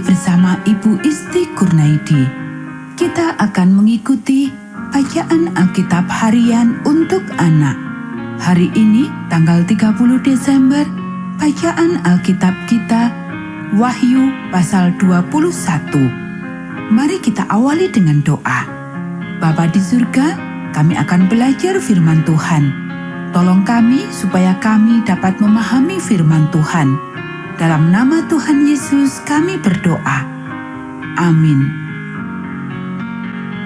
Masih bersama Ibu Isti Kurnaidi, kita akan mengikuti bacaan Alkitab harian untuk anak. Hari ini tanggal 30 Desember, bacaan Alkitab kita Wahyu pasal 21. Mari kita awali dengan doa. Bapa di surga, kami akan belajar firman Tuhan. Tolong kami supaya kami dapat memahami firman Tuhan. Dalam nama Tuhan Yesus kami berdoa. Amin.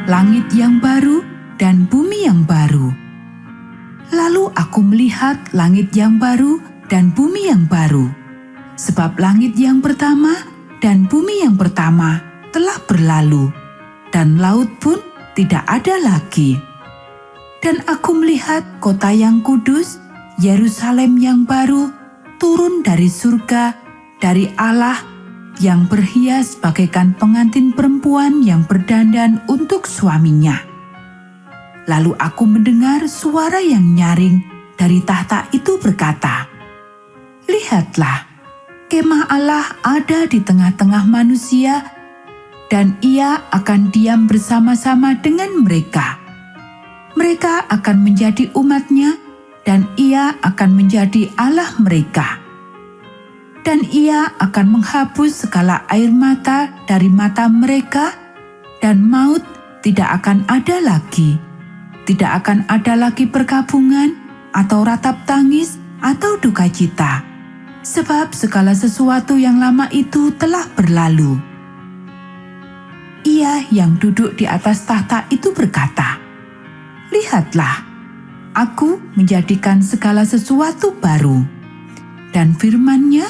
Langit yang baru dan bumi yang baru. Lalu aku melihat langit yang baru dan bumi yang baru. Sebab langit yang pertama dan bumi yang pertama telah berlalu, dan laut pun tidak ada lagi. Dan aku melihat kota yang kudus, Yerusalem yang baru, turun dari surga, dari Allah, yang berhias bagaikan pengantin perempuan yang berdandan untuk suaminya. Lalu aku mendengar suara yang nyaring dari tahta itu berkata, "Lihatlah, kemah Allah ada di tengah-tengah manusia, dan Ia akan diam bersama-sama dengan mereka. Mereka akan menjadi umat-Nya, dan Ia akan menjadi Allah mereka. Dan Ia akan menghapus segala air mata dari mata mereka, dan maut tidak akan ada lagi. Tidak akan ada lagi perkabungan, atau ratap tangis, atau duka cita. Sebab segala sesuatu yang lama itu telah berlalu." Ia yang duduk di atas tahta itu berkata, "Lihatlah, aku menjadikan segala sesuatu baru." Dan firman-Nya,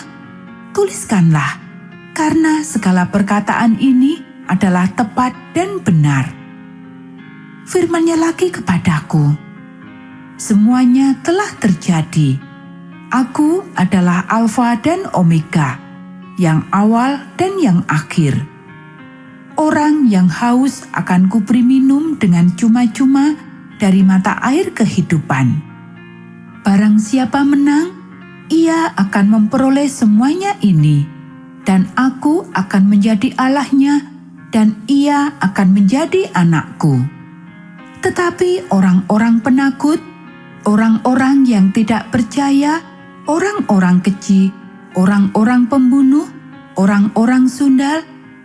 "Tuliskanlah, karena segala perkataan ini adalah tepat dan benar." Firman-Nya lagi kepadaku, "Semuanya telah terjadi. Aku adalah Alfa dan Omega, yang awal dan yang akhir. Orang yang haus akan kuberi minum dengan cuma-cuma dari mata air kehidupan. Barang siapa menang, ia akan memperoleh semuanya ini, dan aku akan menjadi Allahnya, dan ia akan menjadi anakku. Tetapi orang-orang penakut, orang-orang yang tidak percaya, orang-orang keji, orang-orang pembunuh, orang-orang sundal,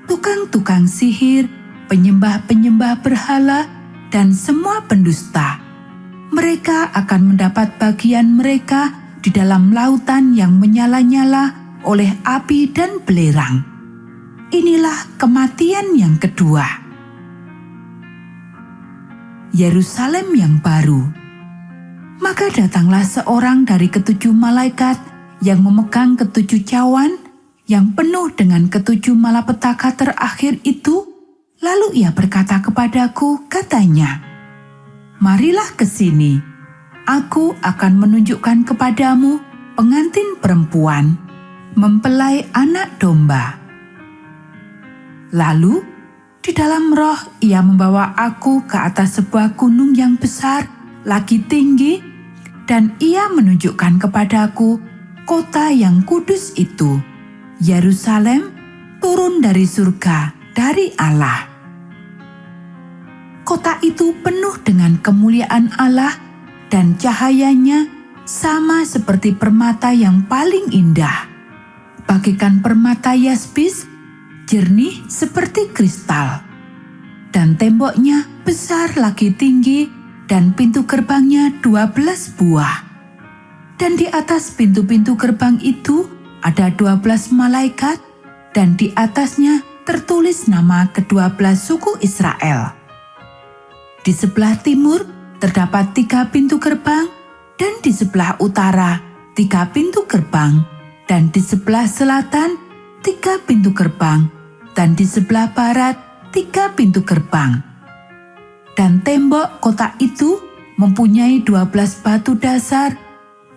tukang-tukang sihir, penyembah-penyembah berhala, dan semua pendusta, mereka akan mendapat bagian mereka di dalam lautan yang menyala-nyala oleh api dan belerang. Inilah kematian yang kedua." Yerusalem yang baru. Maka datanglah seorang dari ketujuh malaikat yang memegang ketujuh cawan yang penuh dengan ketujuh malapetaka terakhir itu. Lalu ia berkata kepadaku, katanya, "Marilah ke sini. Aku akan menunjukkan kepadamu pengantin perempuan, mempelai anak domba." Lalu di dalam roh ia membawa aku ke atas sebuah gunung yang besar, lagi tinggi, dan ia menunjukkan kepadaku kota yang kudus itu, Yerusalem, turun dari surga, dari Allah. Kota itu penuh dengan kemuliaan Allah, dan cahayanya sama seperti permata yang paling indah, bagaikan permata yaspis, jernih seperti kristal. Dan temboknya besar lagi tinggi, dan pintu gerbangnya 12 buah. Dan di atas pintu-pintu gerbang itu ada 12 malaikat, dan di atasnya tertulis nama ke-12 suku Israel. Di sebelah timur terdapat 3 pintu gerbang, dan di sebelah utara 3 pintu gerbang, dan di sebelah selatan 3 pintu gerbang, dan di sebelah barat 3 pintu gerbang. Dan tembok kota itu mempunyai 12 batu dasar,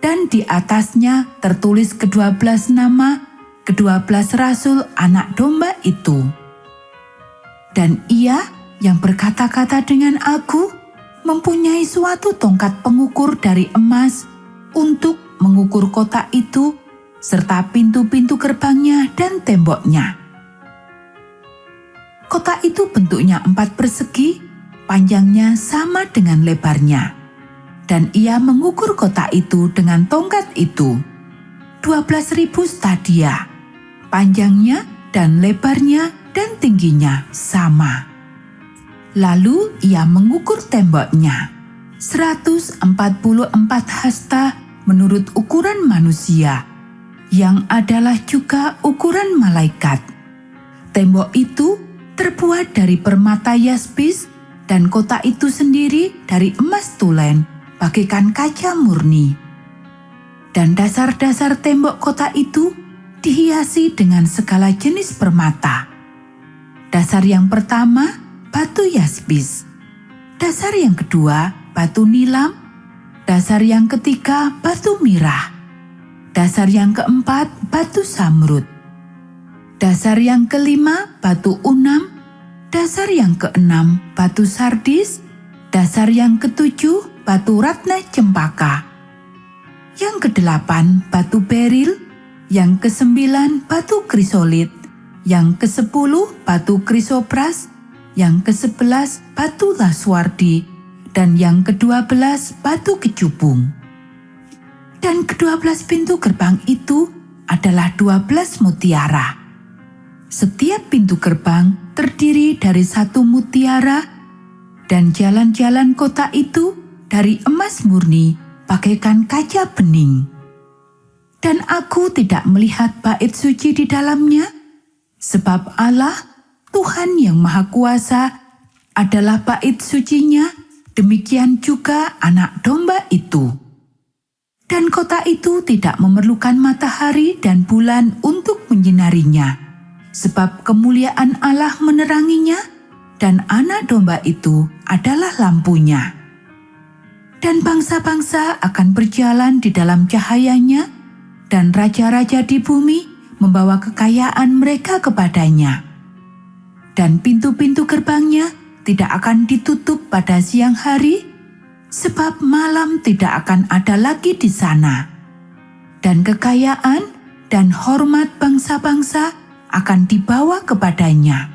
dan di atasnya tertulis ke-12 nama ke-12 rasul anak domba itu. Dan ia yang berkata-kata dengan aku mempunyai suatu tongkat pengukur dari emas untuk mengukur kota itu serta pintu-pintu gerbangnya dan temboknya. Kota itu bentuknya 4 persegi, panjangnya sama dengan lebarnya. Dan ia mengukur kota itu dengan tongkat itu. 12.000 stadia, panjangnya dan lebarnya dan tingginya sama. Lalu ia mengukur temboknya, 144 hasta menurut ukuran manusia, yang adalah juga ukuran malaikat. Tembok itu terbuat dari permata yaspis, dan kota itu sendiri dari emas tulen, bagaikan kaca murni. Dan dasar-dasar tembok kota itu dihiasi dengan segala jenis permata. Dasar yang pertama, batu yaspis. Dasar yang kedua, batu nilam. Dasar yang ketiga, batu mirah. Dasar yang keempat, batu samrud. Dasar yang kelima, batu unam. Dasar yang keenam, batu sardis. Dasar yang ketujuh, batu ratna cempaka. Yang kedelapan, batu beril. Yang kesembilan, batu krisolit. Yang kesepuluh, batu krisopras. Yang ke-11 batu laswardi, dan yang ke-12 batu kecubung. Dan ke-12 pintu gerbang itu adalah 12 mutiara. Setiap pintu gerbang terdiri dari 1 mutiara, dan jalan-jalan kota itu dari emas murni bagaikan kaca bening. Dan aku tidak melihat bait suci di dalamnya, sebab Allah Tuhan yang Maha Kuasa adalah bait sucinya, demikian juga anak domba itu. Dan kota itu tidak memerlukan matahari dan bulan untuk menyinarinya, sebab kemuliaan Allah meneranginya, dan anak domba itu adalah lampunya. Dan bangsa-bangsa akan berjalan di dalam cahayanya, dan raja-raja di bumi membawa kekayaan mereka kepadanya. Dan pintu-pintu gerbangnya tidak akan ditutup pada siang hari, sebab malam tidak akan ada lagi di sana. Dan kekayaan dan hormat bangsa-bangsa akan dibawa kepadanya.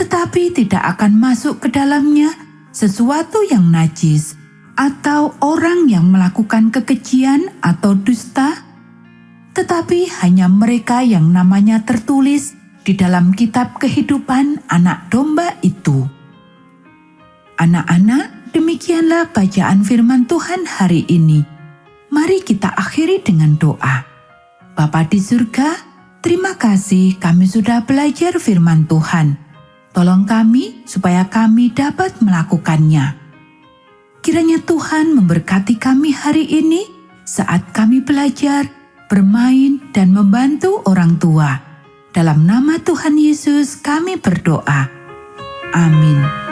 Tetapi tidak akan masuk ke dalamnya sesuatu yang najis, atau orang yang melakukan kekejian atau dusta, tetapi hanya mereka yang namanya tertulis di dalam kitab kehidupan anak domba itu. Anak-anak, demikianlah bacaan firman Tuhan hari ini. Mari kita akhiri dengan doa. Bapa di surga, terima kasih kami sudah belajar firman Tuhan. Tolong kami supaya kami dapat melakukannya. Kiranya Tuhan memberkati kami hari ini saat kami belajar, bermain, dan membantu orang tua. Dalam nama Tuhan Yesus kami berdoa. Amin.